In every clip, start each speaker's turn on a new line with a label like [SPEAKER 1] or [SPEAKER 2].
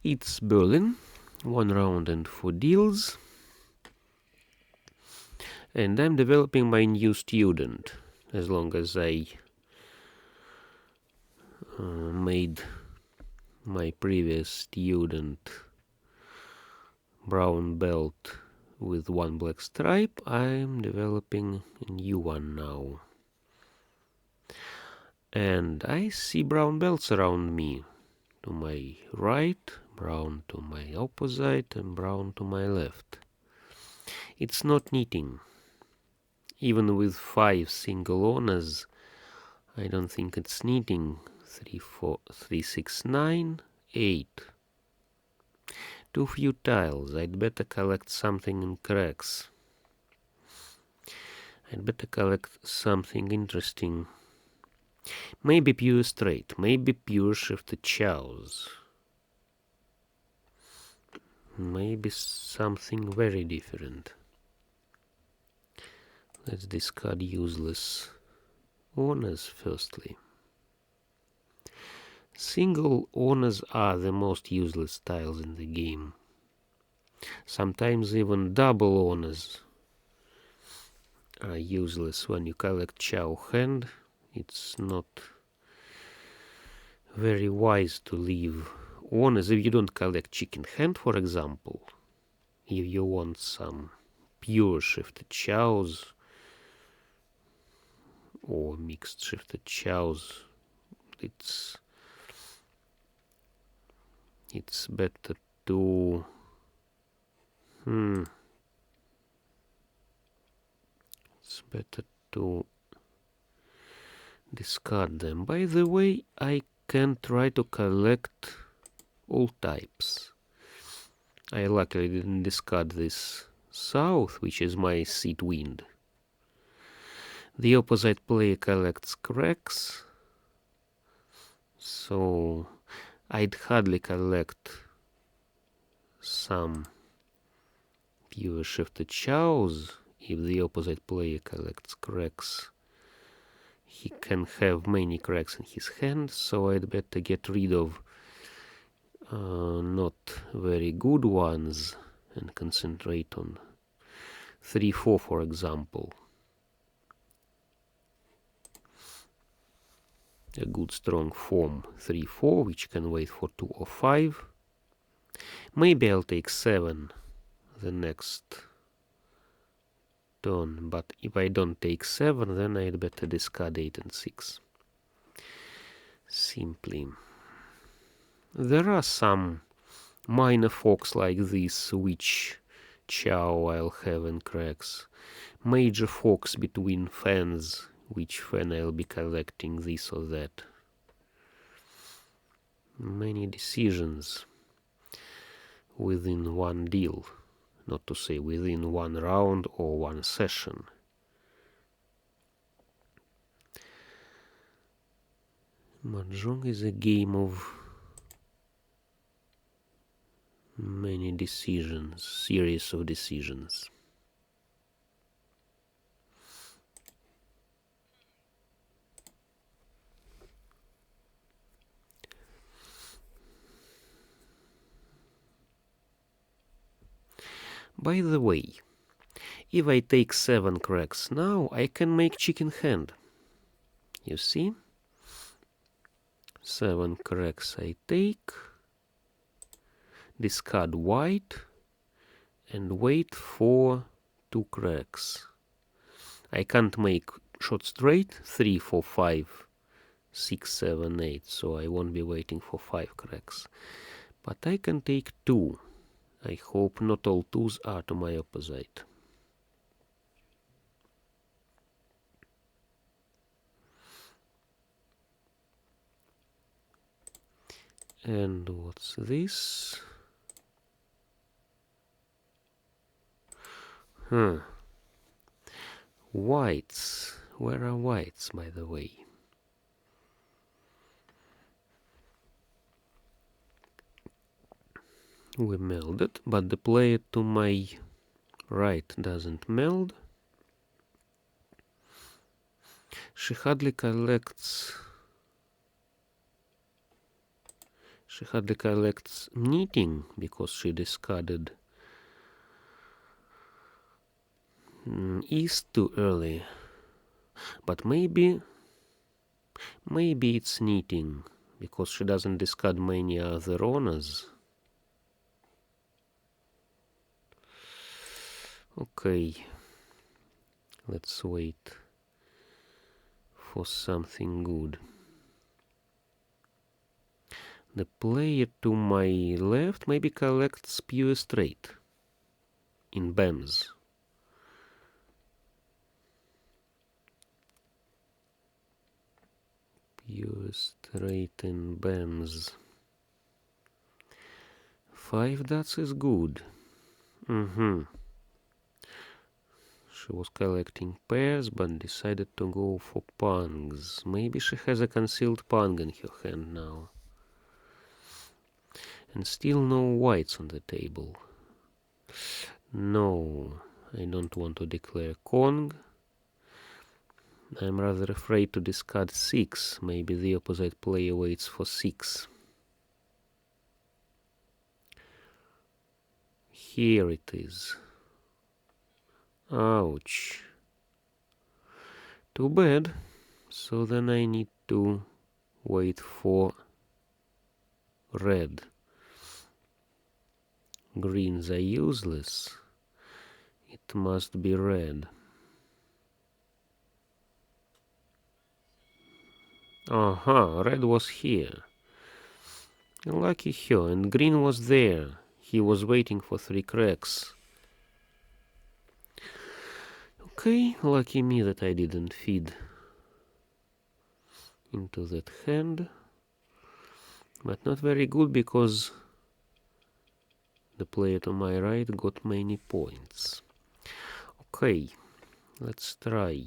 [SPEAKER 1] It's Berlin, 1 round and 4 deals. And I'm developing my new student, as long as I made my previous student brown belt with 1 black stripe, I'm developing a new one now. And I see brown belts around me. To my right, brown to my opposite, and brown to my left. It's not knitting. Even with 5 single owners, I don't think it's knitting. 3, 4, 3, 6, 9, 8. Too few tiles. I'd better collect something in cracks. I'd better collect something interesting. Maybe pure straight. Maybe pure shifted chows. Maybe something very different. Let's discard useless owners firstly. Single owners are the most useless tiles in the game. Sometimes even double owners are useless when you collect chow hand. It's not very wise to leave owners if you don't collect chicken hand, for example. If you want some pure shifted chows or mixed shifted chows, it's better to it's better to discard them. By the way, I can try to collect all types. I luckily didn't discard this south, which is my seat wind. The opposite player collects cracks, so I'd hardly collect some pure shifted chows. If the opposite player collects cracks, he can have many cracks in his hand, so I'd better get rid of not very good ones and concentrate on 3, 4, for example. A good strong form 3, 4, which can wait for 2 or 5. Maybe I'll take 7 the next turn, but if I don't take 7, then I'd better discard 8 and 6. Simply. There are some minor forks like this, which chow I'll have in cracks. Major forks between fans, which fan I'll be collecting this or that. Many decisions within one deal, not to say within 1 round or 1 session. Mahjong is a game of many decisions, series of decisions. By the way, if I take 7 cracks now, I can make chicken hand. You see? 7 cracks I take, discard white, and wait for 2 cracks. I can't make shot straight 3, 4, 5, 6, 7, 8, so I won't be waiting for 5 cracks. But I can take 2. I hope not all 2s are to my opposite. And what's this? Whites. Where are whites, by the way? We melded, but the player to my right doesn't meld. She hardly collects She hardly collects knitting because she discarded East too early. But maybe it's knitting because she doesn't discard many other honors. Okay, let's wait for something good. The player to my left maybe collects pure straight in BAMs. Pure straight in BAMs. 5 dots is good. She was collecting pairs but decided to go for pungs. Maybe she has a concealed pung in her hand now. And still no whites on the table. No, I don't want to declare Kong. I'm rather afraid to discard 6. Maybe the opposite player waits for 6. Here it is. Ouch. Too bad. So then I need to wait for red. Greens are useless. It must be red. Aha, red was here. Lucky her, and green was there. He was waiting for 3 cracks. Okay, lucky me that I didn't feed into that hand. But not very good because the player to my right got many points. Okay, let's try.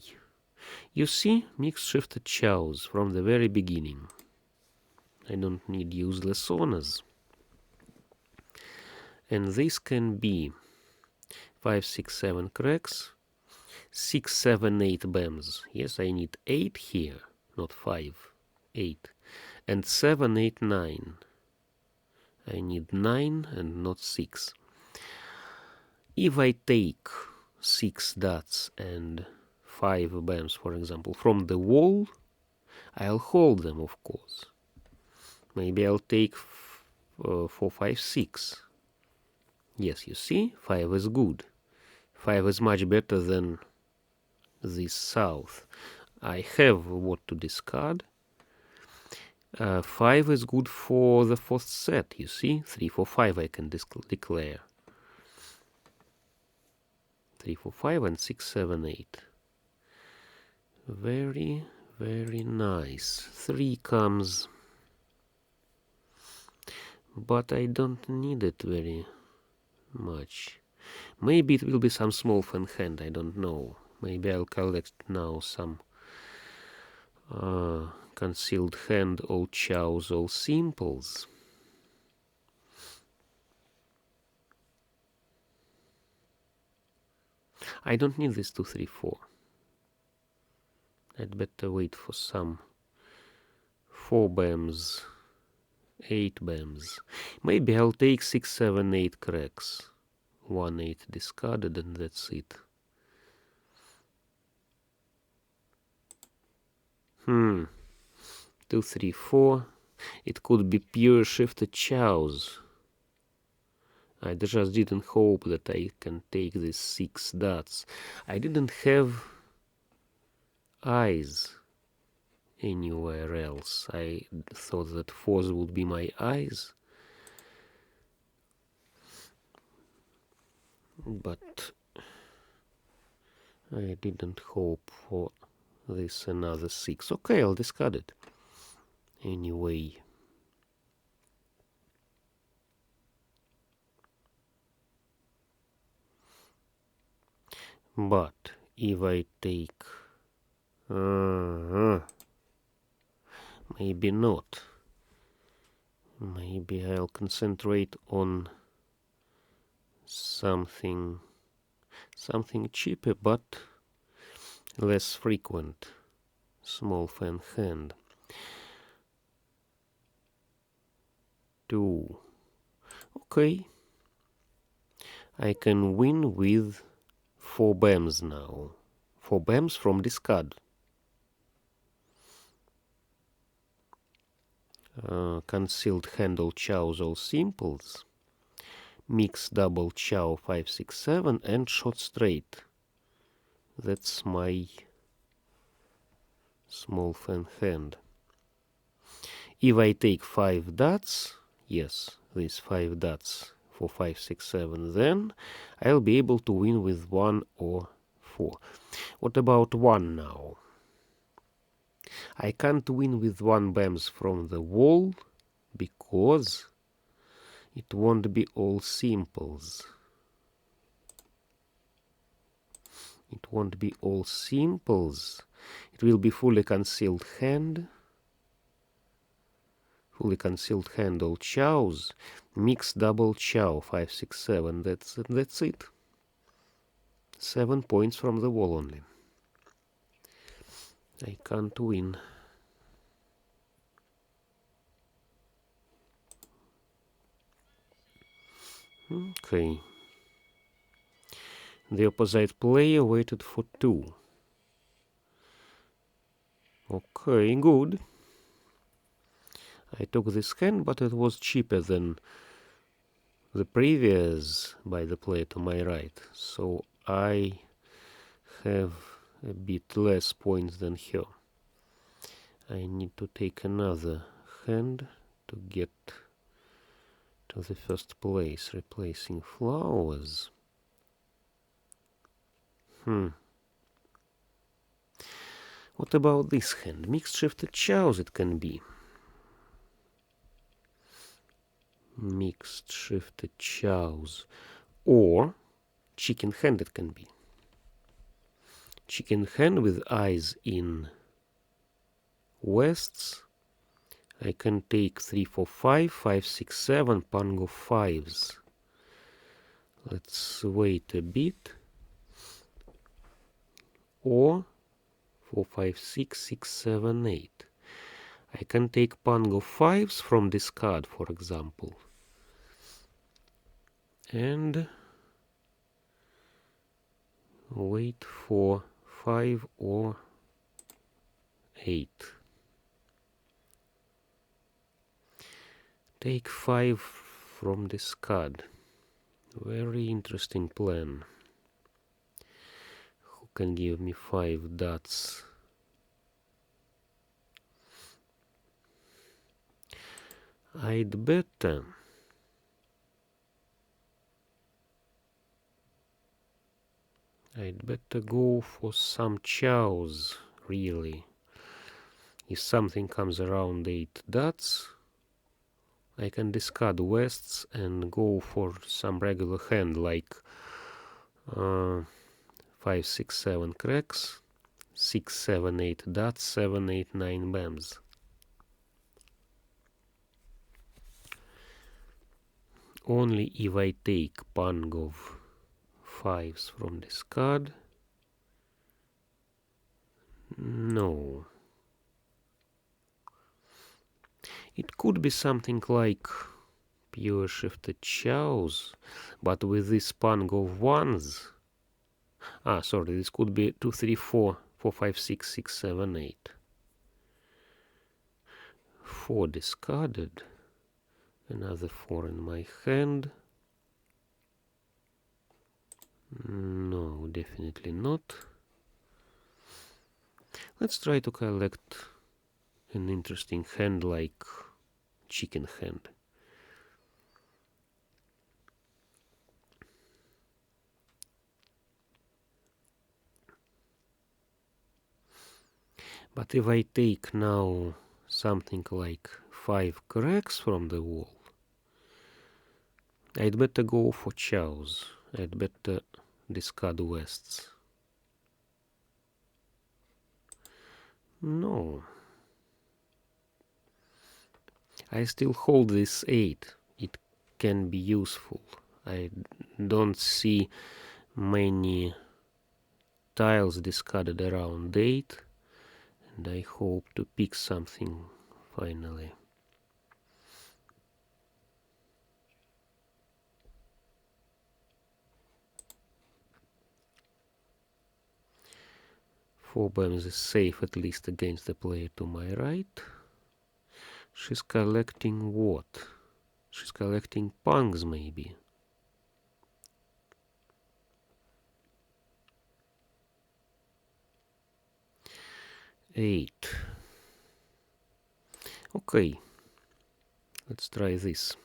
[SPEAKER 1] You see, mixed shifted chows from the very beginning. I don't need useless honors. And this can be 5, 6, 7 cracks, 6, 7, 8 BAMs. Yes, I need 8 here, not 5, 8. And 7, 8, 9. I need 9 and not 6. If I take 6 dots and 5 BAMs, for example, from the wall, I'll hold them, of course. Maybe I'll take 4, 5, 6. Yes, you see, 5 is good. 5 is much better than this south. I have what to discard. 5 is good for the 4th set, you see. 3, 4, 5 I can declare. 3, 4, 5 and 6, 7, 8. Very, very nice. 3 comes, but I don't need it very much. Maybe it will be some small fan hand, I don't know. Maybe I'll collect now some concealed hand, all chows, all simples. I don't need this 2, 3, 4. I'd better wait for some 4 BAMs, 8 BAMs. Maybe I'll take 6, 7, 8 cracks. 1, 8 discarded and that's it. 2, 3, 4. It could be pure shifted chows. I just didn't hope that I can take these 6 dots. I didn't have eyes anywhere else. I thought that 4s would be my eyes. But I didn't hope for this another 6. Okay, I'll discard it. Anyway. But if I take... maybe not. Maybe I'll concentrate on something cheaper but less frequent. Small fan hand. 2. Okay. I can win with 4 bams now. 4 bams from discard. Concealed handle chows all simples. Mix double chow 5, 6, 7 and shot straight. That's my small fan hand. If I take 5 dots, yes, these 5 dots for 5, 6, 7, then I'll be able to win with 1 or 4. What about 1 now? I can't win with 1 bams from the wall because it won't be all simples. It won't be all simples. It will be fully concealed hand. Fully concealed hand all chows. Mix double chow 5, 6, 7. That's it. 7 points from the wall only. I can't win. Okay. The opposite player waited for 2. Okay, good. I took this hand, but it was cheaper than the previous by the player to my right. So I have a bit less points than her. I need to take another hand to get to the first place, replacing flowers. What about this hand? Mixed shifted chows it can be. Mixed shifted chows. Or chicken hand it can be. Chicken hand with eyes in wests. I can take 3, 4, 5, 5, 6, 7, pango 5s. Let's wait a bit. Or 4, 5, 6, 6, 7, 8. I can take pango 5s from discard, for example. And wait for 5 or 8. Take 5 from discard. Very interesting plan. Who can give me 5 dots? I'd better go for some chows, really. If something comes around 8 dots, I can discard wests and go for some regular hand like 5, 6, 7 cracks, 6, 7, 8 dots, 7, 8, 9 bams. Only if I take pang of 5s from discard. No. It could be something like pure shifted chows, but with this pang of 1s. Sorry, this could be 2, 3, 4, 4, 5, 6, 6, 7, 8. 4 discarded. Another 4 in my hand. No, definitely not. Let's try to collect an interesting hand like chicken hand. But if I take now something like 5 cracks from the wall, I'd better go for chows. I'd better discard wests. No. I still hold this 8. It can be useful. I don't see many tiles discarded around 8, and I hope to pick something finally. 4 bams is safe, at least against the player to my right. She's collecting what? She's collecting punks, maybe. Eight. Okay, let's try this.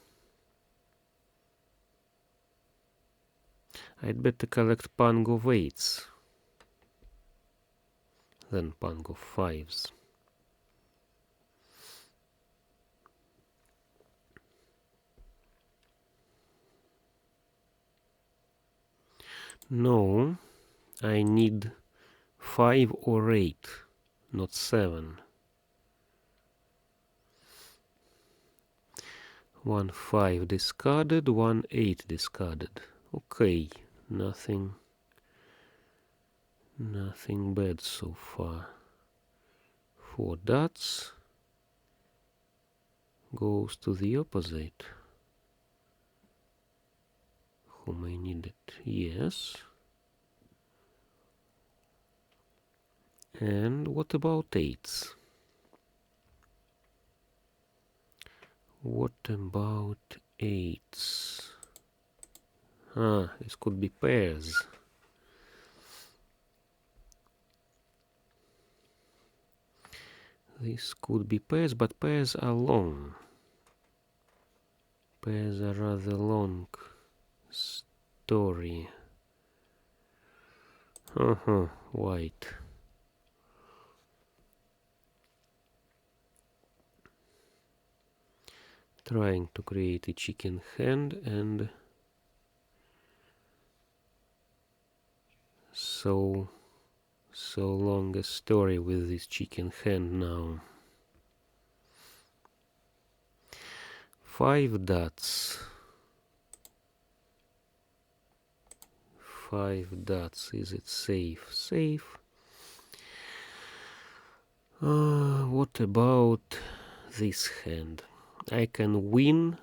[SPEAKER 1] I'd better collect punk of eights than punk of fives. No, I need 5 or 8, not 7. 1 5 discarded, 1 8 discarded. Okay, nothing bad so far. 4 dots goes to the opposite. Whom I need it? Yes. And what about eights? What about eights? Ah, this could be pairs. This could be pairs, but pairs are long. Pairs are rather long story. White. Trying to create a chicken hand, and so long a story with this chicken hand now. 5 dots. 5 dots. Is it safe? Safe. What about this hand? I can win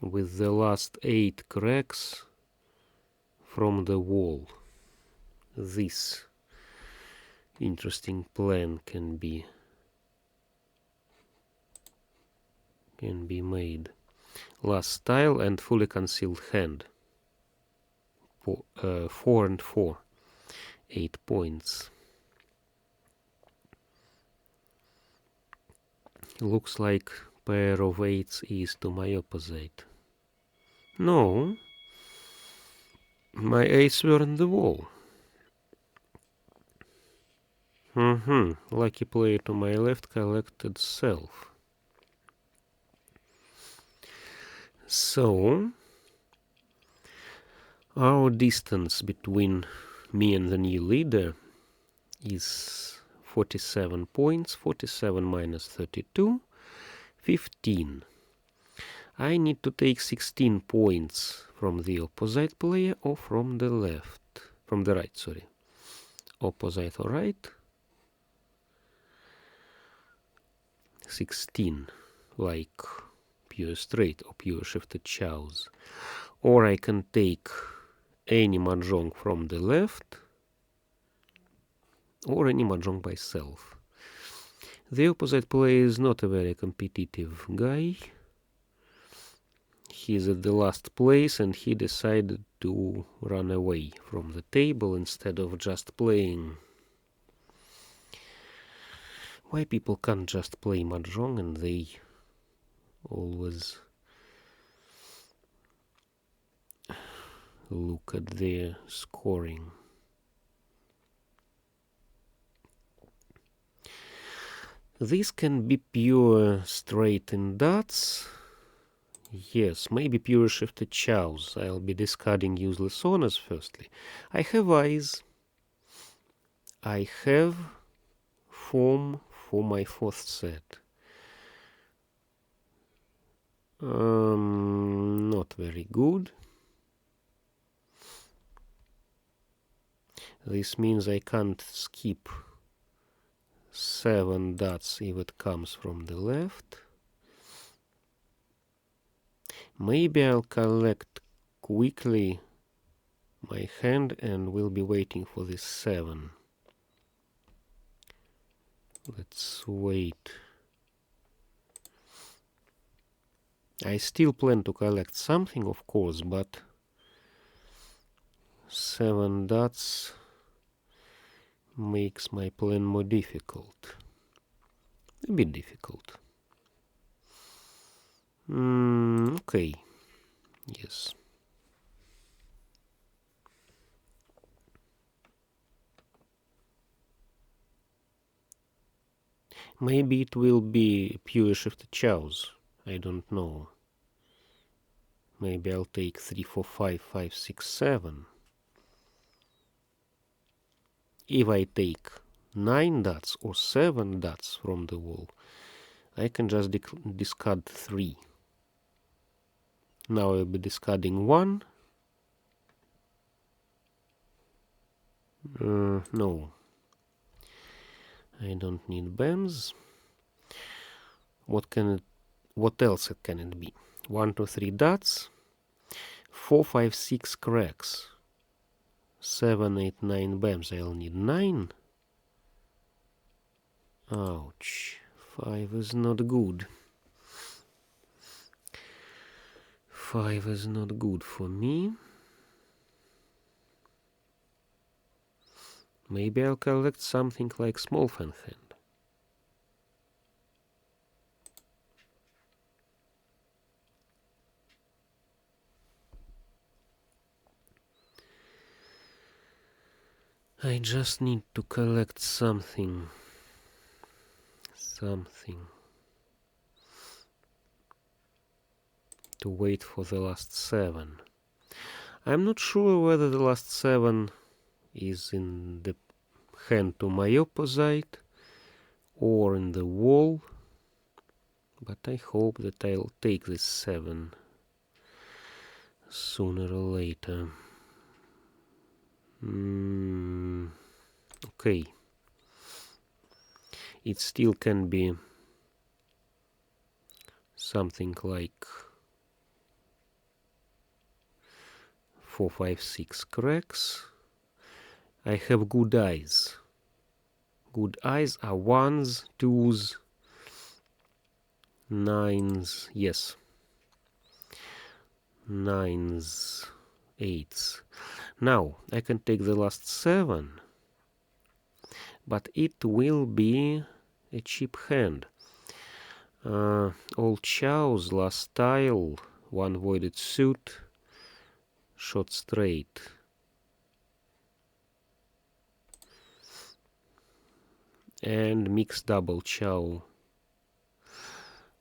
[SPEAKER 1] with the last 8 cracks from the wall. This interesting plan can be made. Last tile and fully concealed hand. 4 and 4. 8 points. Looks like pair of eights is to my opposite. No, my eights were on the wall. Lucky player to my left collected self. So, our distance between me and the new leader is 47 points. 47 minus 32, 15. I need to take 16 points from the opposite player or from the left. From the right, sorry. Opposite or right. 16, like pure straight or pure shifted chows. Or I can take any mahjong from the left, or any mahjong by self. The opposite player is not a very competitive guy. He's at the last place and he decided to run away from the table instead of just playing. Why people can't just play mahjong and they always look at their scoring? This can be pure straight in dots. Yes, maybe pure shifted chows. I'll be discarding useless honors firstly. I have eyes. I have form for my 4th set. Not very good. This means I can't skip 7 dots if it comes from the left. Maybe I'll collect quickly my hand and will be waiting for this 7. Let's wait. I still plan to collect something, of course, but 7 dots makes my plan more difficult. A bit difficult. Okay. Yes. Maybe it will be pure shifted chows. I don't know. Maybe I'll take 3, 4, 5, 5, 6, 7. If I take 9 dots or 7 dots from the wall, I can just discard 3. Now I'll be discarding 1. No. I don't need BAMs. What else can it be? 1, 2, 3 dots. 4, 5, 6 cracks. 7, 8, 9 BAMs. I'll need 9. Ouch. 5 is not good. 5 is not good for me. Maybe I'll collect something like small fan hand. I just need to collect something. To wait for the last 7. I'm not sure whether the last 7 is in the hand to my opposite or in the wall, but I hope that I'll take this 7 sooner or later. Okay. It still can be something like 4, 5, 6 cracks. I have good eyes. Good eyes are 1s, 2s, 9s, yes. 9s, 8s. Now, I can take the last 7, but it will be a cheap hand. All chows, last tile, 1 voided suit, shot straight. And mixed double chow.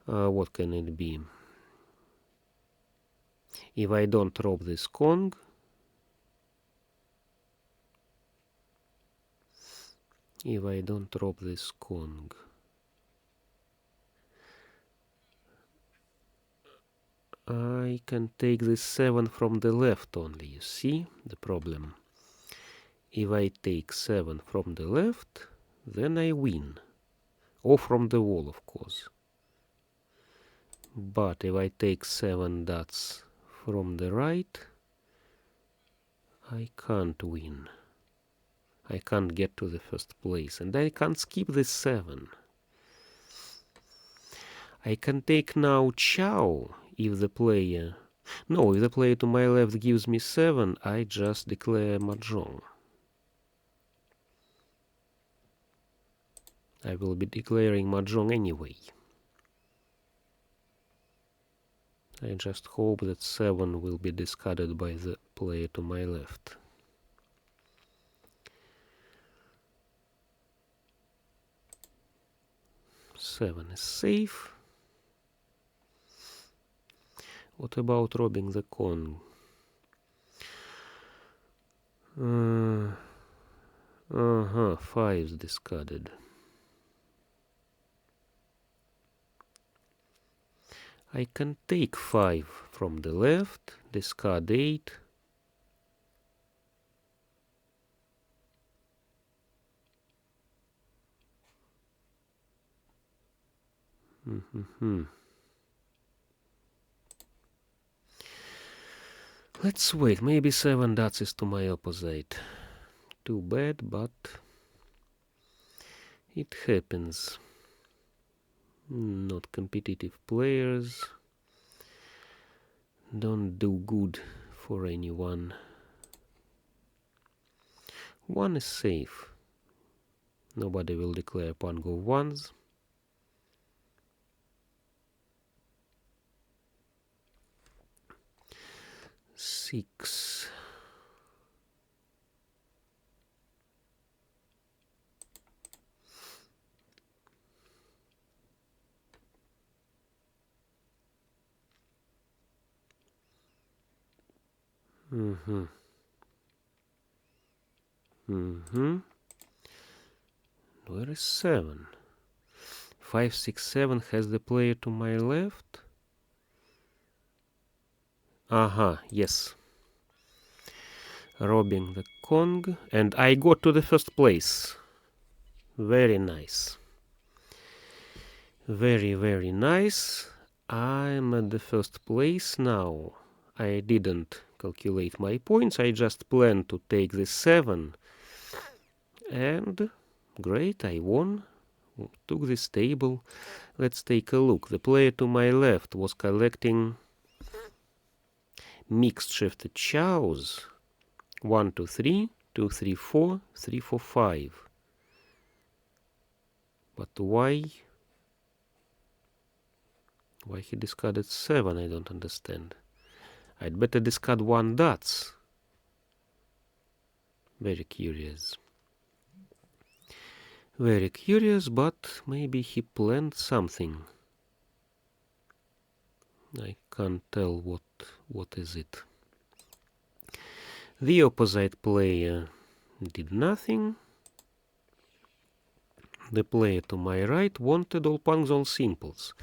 [SPEAKER 1] What can it be? If I don't drop this Kong, I can take this 7 from the left only, you see the problem. If I take 7 from the left, then I win. Or from the wall, of course. But if I take 7 dots from the right, I can't win. I can't get to the first place, and I can't skip this 7. I can take now chow if the player... No, if the player to my left gives me 7, I just declare mahjong. I will be declaring mahjong anyway. I just hope that 7 will be discarded by the player to my left. Seven is safe. What about robbing the Kong? Five is discarded. I can take 5 from the left, discard 8. Let's wait, maybe 7 dots is to my opposite. Too bad, but it happens. Not competitive players don't do good for anyone. 1 is safe. Nobody will declare pawn go ones. Six. Where is 7? 5, 6, 7 has the player to my left. Yes. Robbing the Kong, and I got to the first place. Very nice. Very, very nice. I'm at the first place now. I didn't calculate my points, I just planned to take the 7. And great, I won. Took this table. Let's take a look. The player to my left was collecting mixed shifted chows. 1, 2, 3, 2, 3, 4, 3, 4, 5. But why he discarded 7? I don't understand. I'd better discard 1 dots. Very curious. Very curious, but maybe he planned something. I can't tell what is it. The opposite player did nothing. The player to my right wanted all punks, all simples.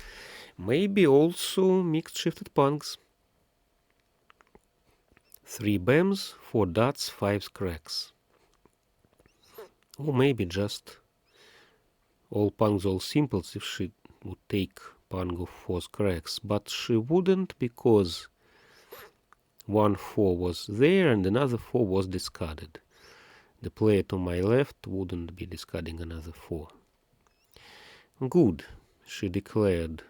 [SPEAKER 1] Maybe also mixed shifted punks. 3 bams, 4 dots, 5 cracks. Or maybe just all punks, all simples if she would take punk of 4 cracks. But she wouldn't, because 1 4 was there and another 4 was discarded. The player to my left wouldn't be discarding another 4. Good. She decided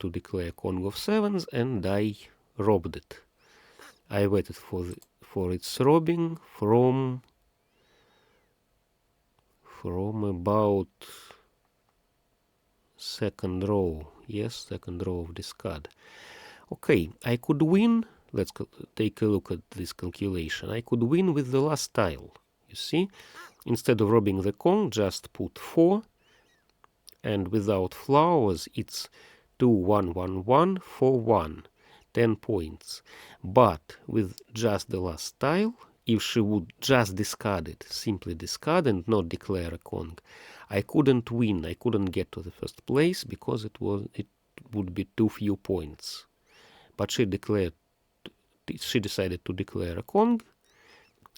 [SPEAKER 1] to declare Kong of 7s, and I robbed it. I waited for its robbing from about second row. Yes, second row of discard. Okay, I could win. Let's take a look at this calculation. I could win with the last tile. You see, instead of robbing the Kong, just put 4, and without flowers, it's 2, 1, 1, 1, 4, 1. 10 points. But with just the last tile, if she would just discard it, simply discard and not declare a Kong, I couldn't win. I couldn't get to the first place because it would be too few points. But she decided to declare a Kong.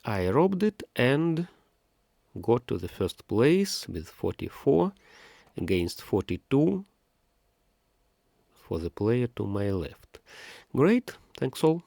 [SPEAKER 1] I robbed it and got to the first place with 44 against 42 for the player to my left. Great, thanks all.